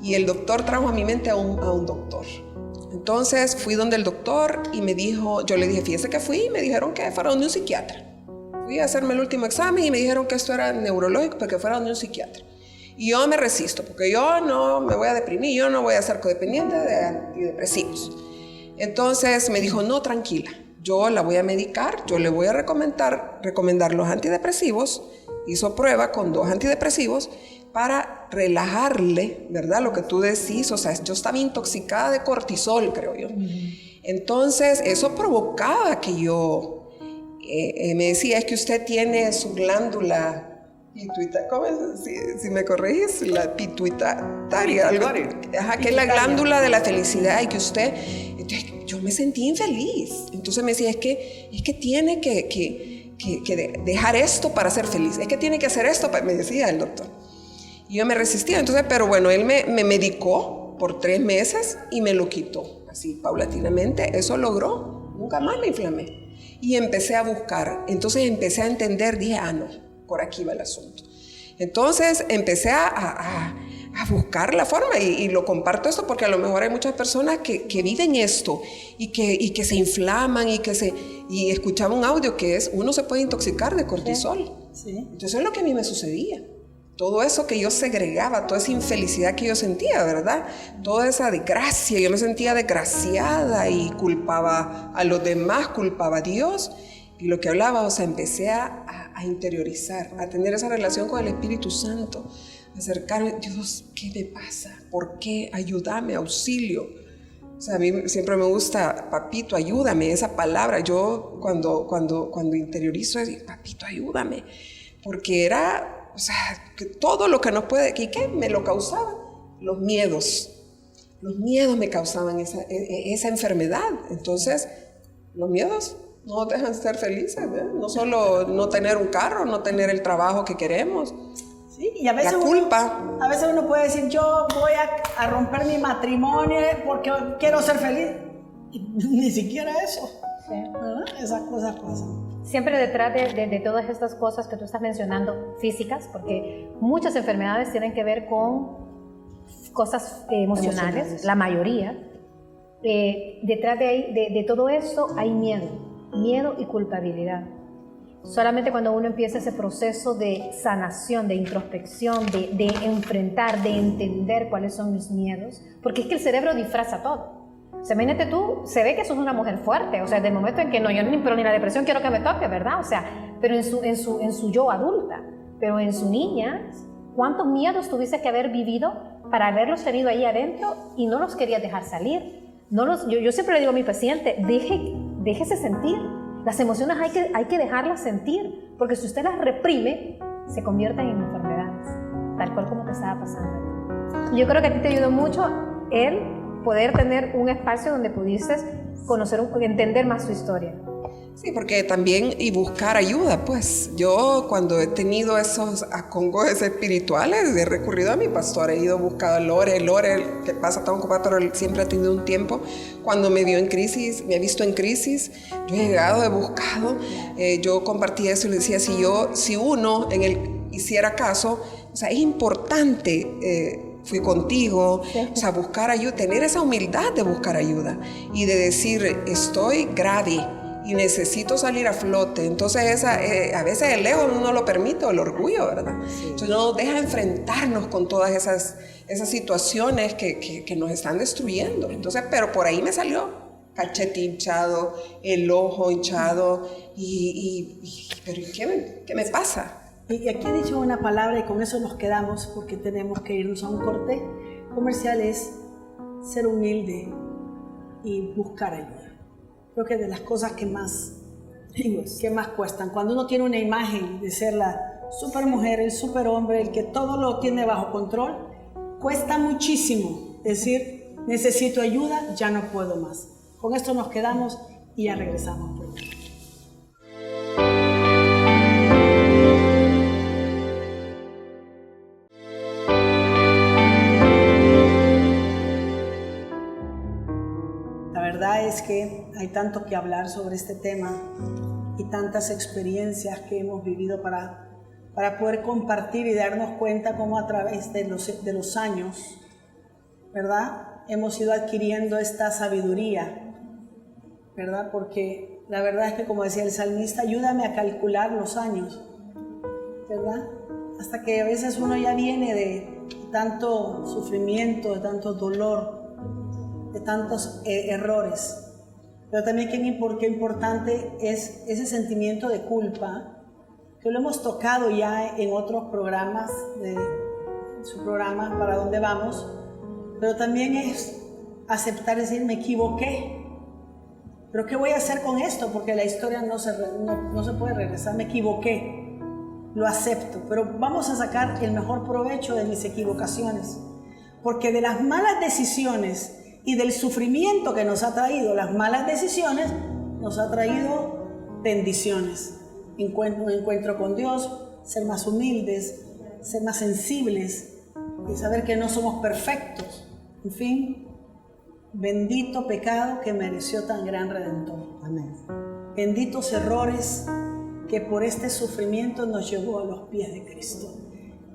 y el doctor trajo a mi mente a un doctor. Entonces fui donde el doctor y me dijo, yo le dije, fíjese que fui y me dijeron que fuera donde un psiquiatra. Fui a hacerme el último examen y me dijeron que esto era neurológico, pero que fuera donde un psiquiatra. Y yo me resisto, porque yo no me voy a deprimir, yo no voy a ser codependiente de antidepresivos. Entonces me dijo, no, tranquila, yo la voy a medicar, yo le voy a recomendar los antidepresivos. Hizo prueba con 2 antidepresivos para relajarle, ¿verdad? Lo que tú decís, o sea, yo estaba intoxicada de cortisol, creo yo. Entonces, eso provocaba que yo, me decía, es que usted tiene su glándula pituitaria, ¿cómo es? Si me corregís, la pituitaria, algo, que es la glándula de la felicidad, y que usted, entonces, yo me sentí infeliz. Entonces me decía, es que tiene que dejar esto para ser feliz, es que tiene que hacer esto, me decía el doctor. Y yo me resistía, entonces, pero bueno, él me medicó por 3 meses y me lo quitó, así paulatinamente. Eso logró, nunca más me inflamé. Y empecé a buscar, entonces empecé a entender, dije, no, por aquí va el asunto. Entonces empecé a buscar la forma, y lo comparto esto porque a lo mejor hay muchas personas que viven esto y que se inflaman y escuchaba un audio que es, uno se puede intoxicar de cortisol. Sí. Entonces es lo que a mí me sucedía. Todo eso que yo segregaba, toda esa infelicidad que yo sentía, ¿verdad? Toda esa desgracia, yo me sentía desgraciada y culpaba a los demás, culpaba a Dios. Y lo que hablaba, o sea, empecé a interiorizar, a tener esa relación con el Espíritu Santo, acercarme, Dios, ¿qué me pasa? ¿Por qué? Ayúdame, auxilio. O sea, a mí siempre me gusta, papito, ayúdame, esa palabra. Yo cuando interiorizo, digo, papito, ayúdame. Porque era... O sea, que todo lo que nos puede... ¿Y qué me lo causaban? Los miedos. Los miedos me causaban esa enfermedad. Entonces, los miedos no dejan de ser felices, ¿eh? No solo no tener un carro, no tener el trabajo que queremos. Sí, y a veces la culpa. A veces uno puede decir, yo voy a romper mi matrimonio porque quiero ser feliz. Y ni siquiera eso. Sí. ¿Verdad? Esas cosas pasan. Siempre detrás de todas estas cosas que tú estás mencionando, físicas, porque muchas enfermedades tienen que ver con cosas emocionales, la mayoría. Detrás de todo esto hay miedo y culpabilidad. Solamente cuando uno empieza ese proceso de sanación, de introspección, de enfrentar, de entender cuáles son mis miedos, porque es que el cerebro disfraza todo. O sea, imagínate tú, se ve que sos una mujer fuerte, o sea, del momento en que no, yo ni la depresión quiero que me toque, ¿verdad? O sea, pero en su yo adulta, pero en su niña, ¿cuántos miedos tuviste que haber vivido para haberlos tenido ahí adentro y no los querías dejar salir? Yo siempre le digo a mi paciente, déjese sentir, las emociones hay que dejarlas sentir, porque si usted las reprime, se convierten en enfermedades, tal cual como te estaba pasando. Yo creo que a ti te ayudó mucho poder tener un espacio donde pudieses conocer, entender más su historia. Sí, porque también, y buscar ayuda, pues. Yo cuando he tenido esos acongos espirituales, he recurrido a mi pastor, he ido a buscar a Lore, que pasa tan ocupado, pero él siempre ha tenido un tiempo. Cuando me vio en crisis, me ha visto en crisis, yo he llegado, he buscado, yo compartí eso y le decía, si uno hiciera caso, o sea, es importante, fui contigo, o sea, buscar ayuda, tener esa humildad de buscar ayuda y de decir, estoy grave y necesito salir a flote. Entonces a veces el ego no lo permite, o el orgullo, ¿verdad? Sí. Entonces no nos deja enfrentarnos con todas esas situaciones que nos están destruyendo. Entonces, pero por ahí me salió cachete hinchado, el ojo hinchado, pero ¿qué me pasa? Y aquí he dicho una palabra y con eso nos quedamos porque tenemos que irnos a un corte comercial, es ser humilde y buscar ayuda. Creo que de las cosas que más cuestan. Cuando uno tiene una imagen de ser la supermujer, el superhombre, el que todo lo tiene bajo control, cuesta muchísimo decir, necesito ayuda, ya no puedo más. Con esto nos quedamos y ya regresamos pronto. La verdad es que hay tanto que hablar sobre este tema y tantas experiencias que hemos vivido para poder compartir y darnos cuenta cómo a través de los años, ¿verdad?, hemos ido adquiriendo esta sabiduría, ¿verdad? Porque la verdad es que, como decía el salmista, ayúdame a calcular los años, ¿verdad? Hasta que a veces uno ya viene de tanto sufrimiento, de tanto dolor, de tantos errores. Pero también qué importante es ese sentimiento de culpa, que lo hemos tocado ya en otros programas de su programa Para Dónde Vamos, pero también es aceptar, decir, me equivoqué. ¿Pero qué voy a hacer con esto? Porque la historia no se puede regresar. Me equivoqué, lo acepto, pero vamos a sacar el mejor provecho de mis equivocaciones. Porque de las malas decisiones y del sufrimiento que nos ha traído las malas decisiones, nos ha traído bendiciones. Un encuentro con Dios, ser más humildes, ser más sensibles y saber que no somos perfectos. En fin, bendito pecado que mereció tan gran Redentor. Amén. Benditos errores que por este sufrimiento nos llevó a los pies de Cristo.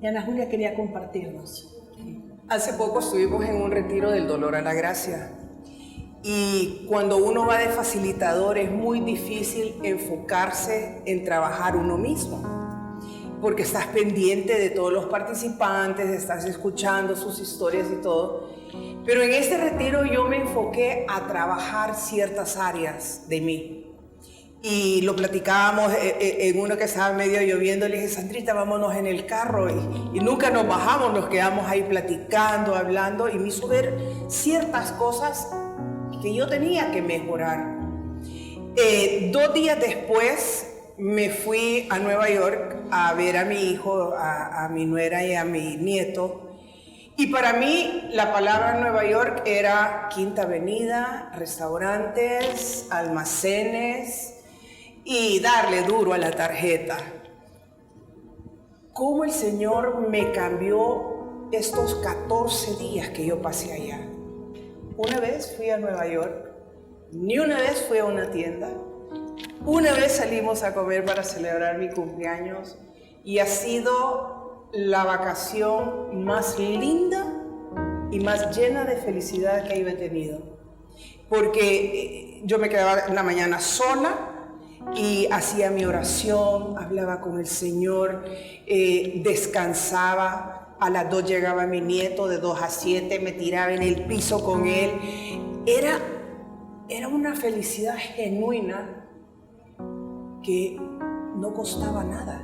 Y Ana Julia quería compartirnos. Hace poco estuvimos en un retiro del dolor a la gracia. Y cuando uno va de facilitador es muy difícil enfocarse en trabajar uno mismo, porque estás pendiente de todos los participantes, estás escuchando sus historias y todo. Pero en este retiro yo me enfoqué a trabajar ciertas áreas de mí. Y lo platicábamos en uno que estaba medio lloviendo. Le dije, Sandrita, vámonos en el carro. Y nunca nos bajamos, nos quedamos ahí platicando, hablando. Y me hizo ver ciertas cosas que yo tenía que mejorar. 2 días después me fui a Nueva York a ver a mi hijo, a mi nuera y a mi nieto. Y para mí la palabra Nueva York era Quinta Avenida, restaurantes, almacenes y darle duro a la tarjeta. ¿Cómo el Señor me cambió estos 14 días que yo pasé allá? Una vez fui a Nueva York, ni una vez fui a una tienda, una vez salimos a comer para celebrar mi cumpleaños y ha sido la vacación más linda y más llena de felicidad que yo he tenido. Porque yo me quedaba en la mañana sola y hacía mi oración, hablaba con el Señor, descansaba. A las 2 llegaba mi nieto, de 2 a 7 me tiraba en el piso con él. Era una felicidad genuina que no costaba nada.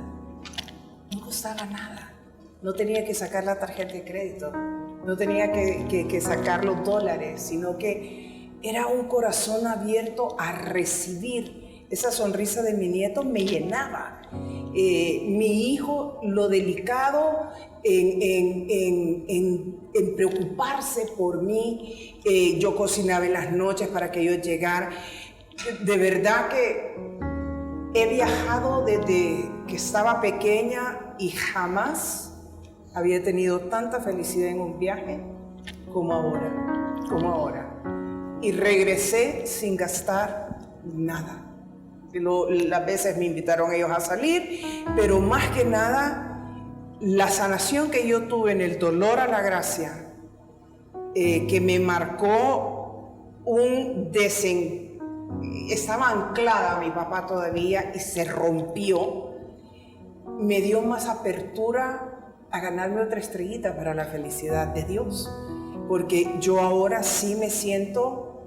No costaba nada. No tenía que sacar la tarjeta de crédito, no tenía que sacar los dólares, sino que era un corazón abierto a recibir. Esa sonrisa de mi nieto me llenaba. Mi hijo, lo delicado en preocuparse por mí. Yo cocinaba en las noches para que ellos llegaran. De verdad que he viajado desde que estaba pequeña y jamás había tenido tanta felicidad en un viaje como ahora. Y regresé sin gastar nada. Las veces me invitaron ellos a salir, pero más que nada, la sanación que yo tuve en el dolor a la gracia, que me marcó un estaba anclada a mi papá todavía y se rompió, me dio más apertura a ganarme otra estrellita para la felicidad de Dios. Porque yo ahora sí me siento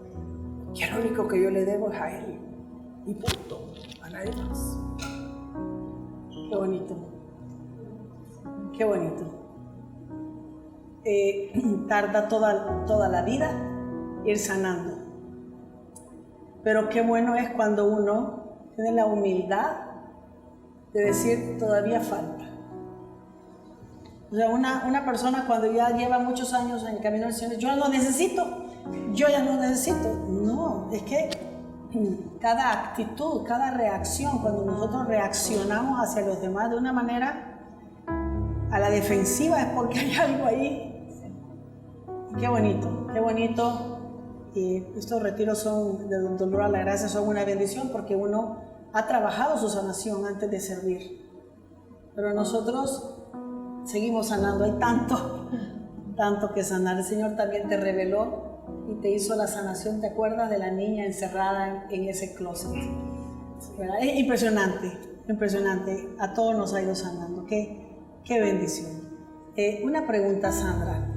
que lo único que yo le debo es a Él. Y punto, a nadie más. Qué bonito. Qué bonito. Tarda toda la vida ir sanando. Pero qué bueno es cuando uno tiene la humildad de decir, todavía falta. O sea, una persona cuando ya lleva muchos años en el camino del Señor, yo no necesito, yo ya no necesito. No, es que cada actitud, cada reacción, cuando nosotros reaccionamos hacia los demás de una manera a la defensiva, es porque hay algo ahí. Qué bonito, qué bonito. Y estos retiros son de dolor a la gracia, son una bendición porque uno ha trabajado su sanación antes de servir. Pero nosotros seguimos sanando, hay tanto que sanar. El Señor también te reveló y te hizo la sanación, ¿te acuerdas de la niña encerrada en ese closet? ¿Verdad? Es impresionante, impresionante, a todos nos ha ido sanando, qué bendición. Una pregunta, Sandra,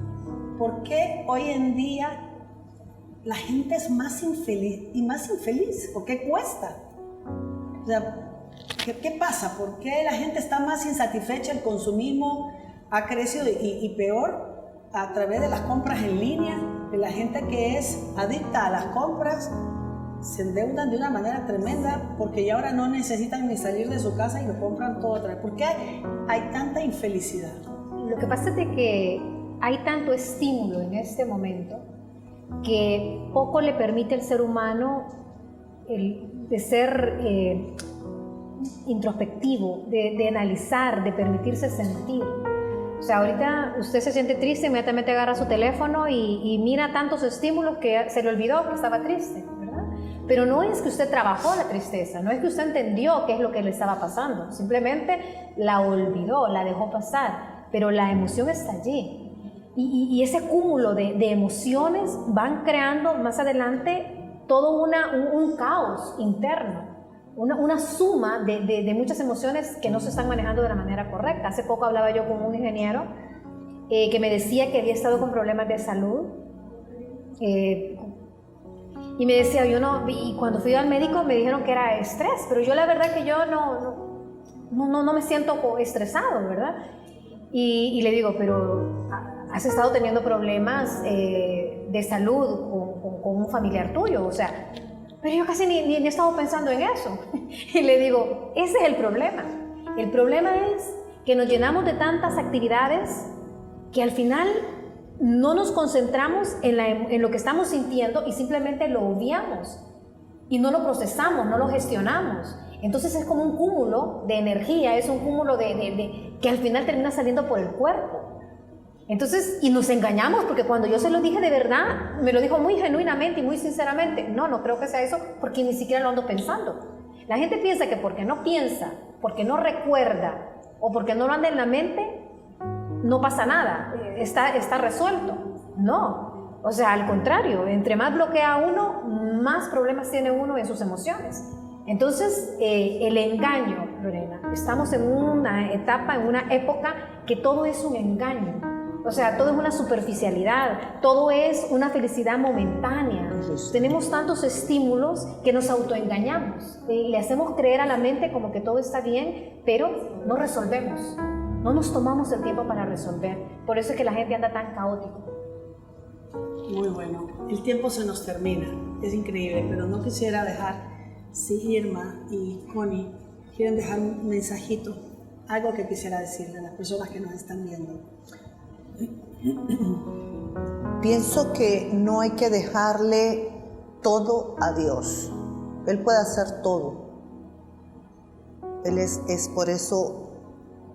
¿por qué hoy en día la gente es más infeliz y más infeliz? ¿Por qué cuesta? O sea, ¿qué pasa? ¿Por qué la gente está más insatisfecha? El consumismo ha crecido y peor a través de las compras en línea, de la gente que es adicta a las compras, se endeudan de una manera tremenda porque ya ahora no necesitan ni salir de su casa y lo compran todo otra vez. ¿Por qué hay tanta infelicidad? Lo que pasa es de que hay tanto estímulo en este momento que poco le permite al ser humano de ser introspectivo, de analizar, de permitirse sentir. O sea, ahorita usted se siente triste, inmediatamente agarra su teléfono y mira tantos estímulos que se le olvidó que estaba triste, ¿verdad? Pero no es que usted trabajó la tristeza, no es que usted entendió qué es lo que le estaba pasando, simplemente la olvidó, la dejó pasar, pero la emoción está allí. Y ese cúmulo de emociones van creando más adelante todo un caos interno, una suma de muchas emociones que no se están manejando de la manera correcta. Hace poco hablaba yo con un ingeniero que me decía que había estado con problemas de salud y me decía, y cuando fui al médico me dijeron que era estrés, pero yo la verdad que yo no me siento estresado, ¿verdad? Y le digo, pero has estado teniendo problemas de salud con un familiar tuyo, o sea, pero yo casi ni he estado pensando en eso. Y le digo, ese es el problema. El problema es que nos llenamos de tantas actividades que al final no nos concentramos en lo que estamos sintiendo y simplemente lo obviamos y no lo procesamos, no lo gestionamos. Entonces es como un cúmulo de energía, es un cúmulo de que al final termina saliendo por el cuerpo. Entonces, y nos engañamos porque cuando yo se lo dije de verdad, me lo dijo muy genuinamente y muy sinceramente. No creo que sea eso porque ni siquiera lo ando pensando. La gente piensa que porque no piensa, porque no recuerda o porque no lo anda en la mente, no pasa nada, está resuelto. No, o sea, al contrario, entre más bloquea uno, más problemas tiene uno en sus emociones. Entonces, el engaño, Lorena, estamos en una etapa, en una época que todo es un engaño. O sea, todo es una superficialidad, todo es una felicidad momentánea. Tenemos tantos estímulos que nos autoengañamos y le hacemos creer a la mente como que todo está bien, pero no resolvemos, no nos tomamos el tiempo para resolver. Por eso es que la gente anda tan caótico. Muy bueno. El tiempo se nos termina, es increíble, pero no quisiera dejar, si Irma y Connie quieren dejar un mensajito, algo que quisiera decirle a las personas que nos están viendo. Pienso que no hay que dejarle todo a Dios. Él puede hacer todo. Él es por eso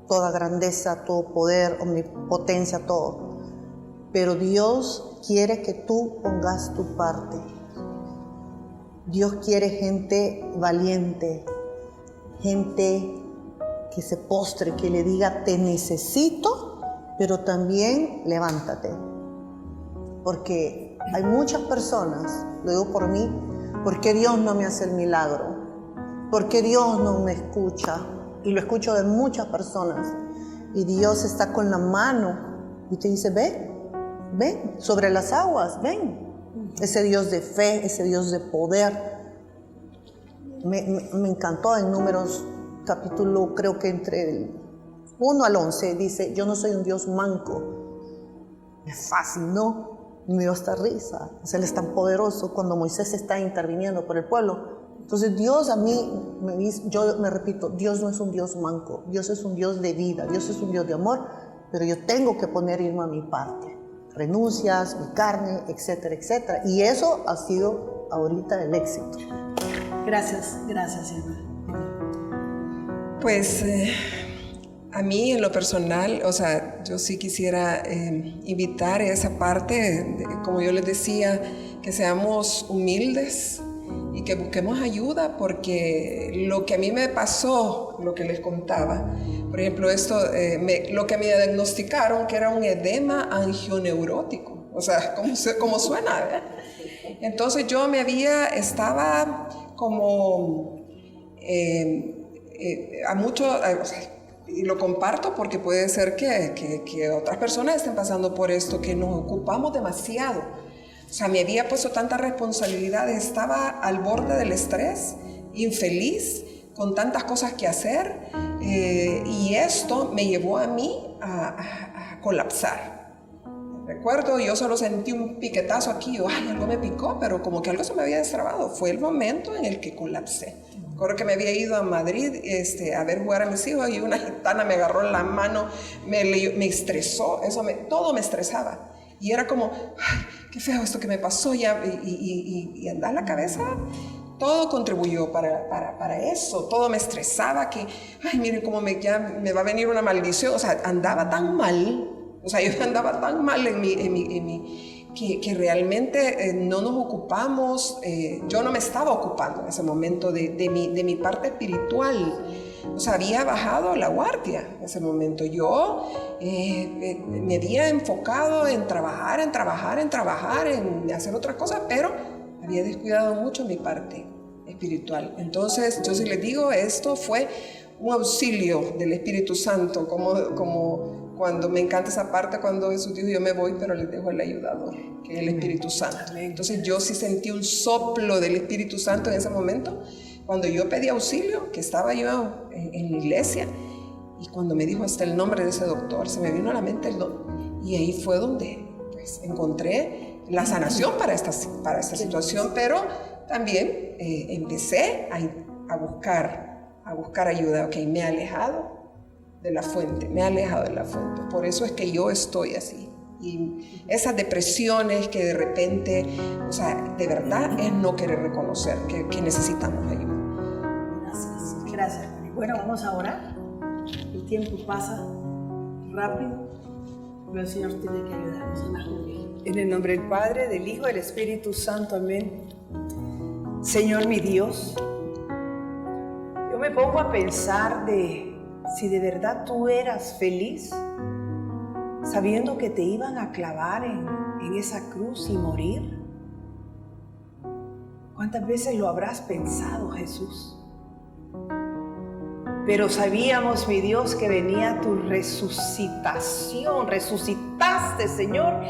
toda grandeza, todo poder, omnipotencia, todo. Pero Dios quiere que tú pongas tu parte. Dios quiere gente valiente, gente que se postre, que le diga, te necesito, pero también levántate. Porque hay muchas personas, lo digo por mí, ¿Por qué Dios no me hace el milagro? ¿Por qué Dios no me escucha? Y lo escucho de muchas personas. Y Dios está con la mano y te dice, ven, sobre las aguas, ven. Ese Dios de fe, ese Dios de poder. Me encantó en Números capítulo, creo que entre el 1 al 11, dice, yo no soy un Dios manco. Me fascinó, me dio hasta risa. Él es tan poderoso cuando Moisés está interviniendo por el pueblo. Entonces Dios a mí, yo me repito, Dios no es un Dios manco, Dios es un Dios de vida, Dios es un Dios de amor, pero yo tengo que irme a mi parte, renuncias, mi carne, etcétera, etcétera. Y eso ha sido ahorita el éxito. Gracias, Irma. Pues a mí en lo personal, o sea, yo sí quisiera invitar a esa parte, como yo les decía, que seamos humildes y que busquemos ayuda, porque lo que a mí me pasó, lo que les contaba, por ejemplo, esto, lo que me diagnosticaron que era un edema angioneurótico, o sea, como suena, ¿verdad? Entonces yo estaba como a mucho, y lo comparto porque puede ser que otras personas estén pasando por esto, que nos ocupamos demasiado. O sea, me había puesto tanta responsabilidad, estaba al borde del estrés, infeliz, con tantas cosas que hacer, y esto me llevó a mí a colapsar. Recuerdo, yo solo sentí un piquetazo aquí, algo me picó, pero como que algo se me había destrabado. Fue el momento en el que colapsé. Recuerdo que me había ido a Madrid a ver jugar a mis hijos y una gitana me agarró la mano, me estresó, todo me estresaba. Y era como, qué feo esto que me pasó ya, y andar la cabeza, todo contribuyó para eso, todo me estresaba, que, miren cómo ya me va a venir una maldición, o sea, andaba tan mal, yo andaba tan mal que realmente no nos ocupamos, yo no me estaba ocupando en ese momento de mi parte espiritual. O sea, había bajado la guardia en ese momento. Yo me había enfocado en trabajar, en hacer otras cosas, pero había descuidado mucho mi parte espiritual. Entonces, yo sí les digo, esto fue un auxilio del Espíritu Santo, como cuando me encanta esa parte, cuando Jesús dijo, yo me voy, pero les dejo el ayudador, que es el Espíritu Santo. Entonces, yo sí sentí un soplo del Espíritu Santo en ese momento, cuando yo pedí auxilio, que estaba yo en la iglesia, y cuando me dijo hasta el nombre de ese doctor, se me vino a la mente y ahí fue donde pues, encontré la sanación para esta situación, pero también empecé a buscar ayuda. Ok, me he alejado de la fuente, por eso es que yo estoy así. Y esas depresiones que de repente, o sea, de verdad es no querer reconocer que necesitamos ayuda. Gracias. Bueno, vamos a orar. El tiempo pasa rápido, pero el Señor tiene que ayudarnos a la juventud. En el nombre del Padre, del Hijo y del Espíritu Santo, amén. Señor mi Dios, yo me pongo a pensar de si de verdad tú eras feliz, sabiendo que te iban a clavar en esa cruz y morir. ¿Cuántas veces lo habrás pensado, Jesús? Pero sabíamos, mi Dios, que venía tu resucitación. Resucitaste, Señor,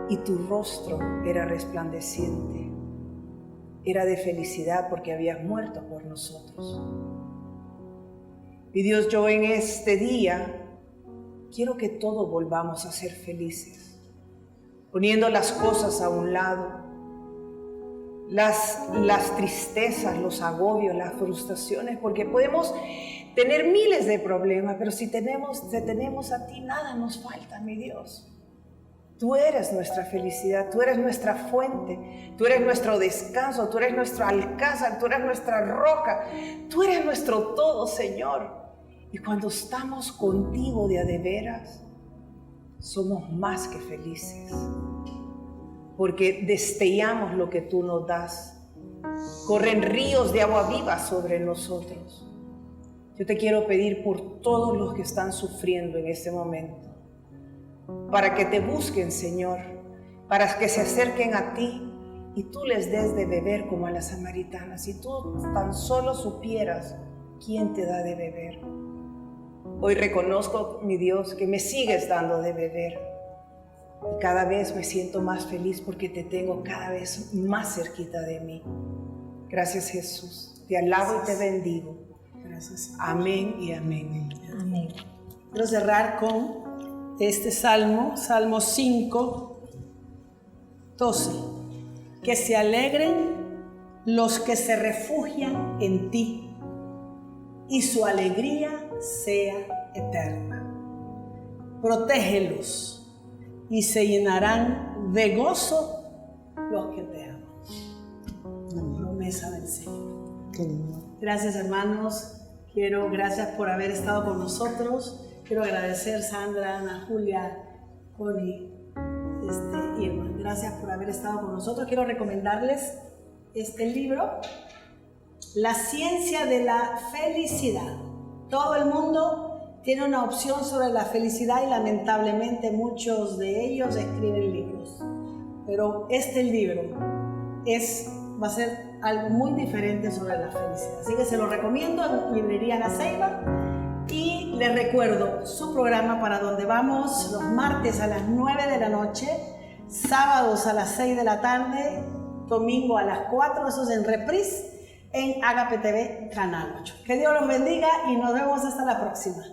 y tu rostro era resplandeciente. Era de felicidad porque habías muerto por nosotros. Mi Dios, yo en este día quiero que todos volvamos a ser felices, poniendo las cosas a un lado, las tristezas, los agobios, las frustraciones, porque podemos tener miles de problemas, pero si te tenemos a ti, nada nos falta, mi Dios. Tú eres nuestra felicidad, tú eres nuestra fuente, tú eres nuestro descanso, tú eres nuestro alcázar, tú eres nuestra roca, tú eres nuestro todo, Señor. Y cuando estamos contigo de a de veras, somos más que felices, porque destellamos lo que tú nos das. Corren ríos de agua viva sobre nosotros. Yo te quiero pedir por todos los que están sufriendo en este momento, para que te busquen, Señor, para que se acerquen a ti y tú les des de beber como a las samaritanas. Si tú tan solo supieras quién te da de beber. Hoy reconozco, mi Dios, que me sigues dando de beber. Y cada vez me siento más feliz porque te tengo cada vez más cerquita de mí. Gracias, Jesús. Te alabo y te bendigo. Gracias. Amén y amén. Amén. Quiero cerrar con este salmo, Salmo 5, 12. Que se alegren los que se refugian en ti y su alegría sea eterna. Protégelos y se llenarán de gozo los que te aman. Promesa del Señor. Qué lindo. Gracias, hermanos. Gracias por haber estado con nosotros. Quiero agradecer Sandra, Ana Julia, Connie, Irma. Gracias por haber estado con nosotros. Quiero recomendarles este libro, La ciencia de la felicidad. Todo el mundo tiene una opción sobre la felicidad y lamentablemente muchos de ellos escriben libros. Pero este libro va a ser algo muy diferente sobre la felicidad. Así que se lo recomiendo en Librería La Ceiba. Y les recuerdo su programa Para Dónde Vamos, los martes a las 9 de la noche, sábados a las 6 de la tarde, domingo a las 4, eso es en reprise, en Agape TV Canal 8. Que Dios los bendiga y nos vemos hasta la próxima.